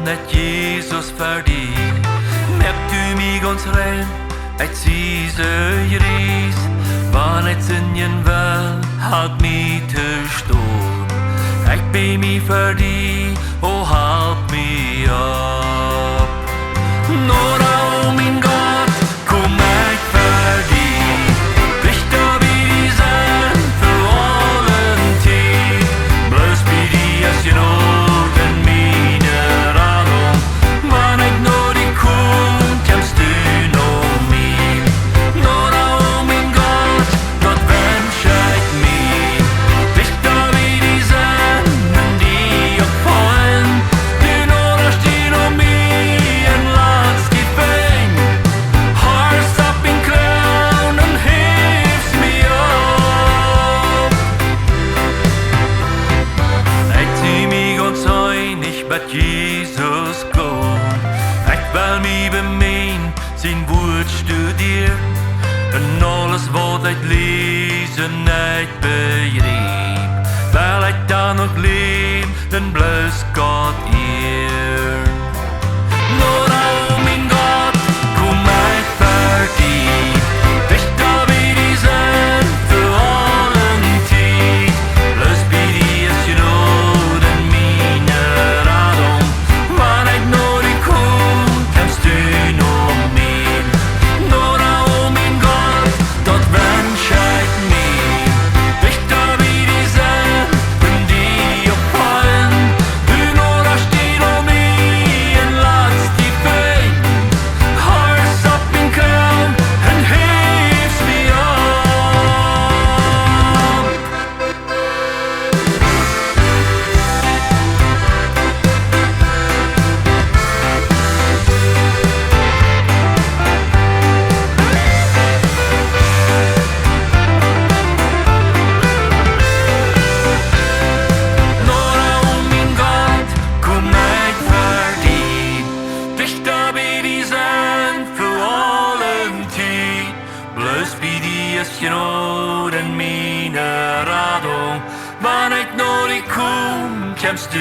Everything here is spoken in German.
net Jesus verdient. Merkt du mig ons rein, et siese ries, wann et sinjen wel, halt mi te stor. Ik ben mi verdient, oh halt mi op. Noda, oh Mien Gott, komm ik verdient. Dichta wie die senn'n für aulen Tiet. Bloos wie die Jnod en Miene Radunk. Wann ik nur die komm, kjemst du noch mir. Noda, oh Mien Gott, dort wensch ik mir. Dichta wie die senn'n, die op aulen. Du nodascht die noch mir, latst die finj'n. Horchst op in kloagen en häfst mi op. Ik zie mig ons einig met Jesus gon'n. Ik wil mi bemeen, zijn woord studier'n. En alles wat ik lezen, ik begreep. Weil ik dan nog leef, dan Bloos Gott ier'n. Noda, oh Mien Gott, komm ik verdient. Dichta wie die senn'n für aulen Tiet. Bloos wie die Jnod en Miene Radunk. Wann ik nur die komm, kjemst du noch mir. Noda, oh Mien Gott, dort wensch ik mir. Dichta wie die senn'n, die op aulen. Du nodascht die noch mir, latst die finj'n. Horchst op in kloagen en häfst mi op. Noda, oh Mien Gott, komm ik verdient. Dichta wie die senn'n für aulen Tiet. Bloos wie die Jnod en Miene Radunk. Wann ik nur die komm, kjemst du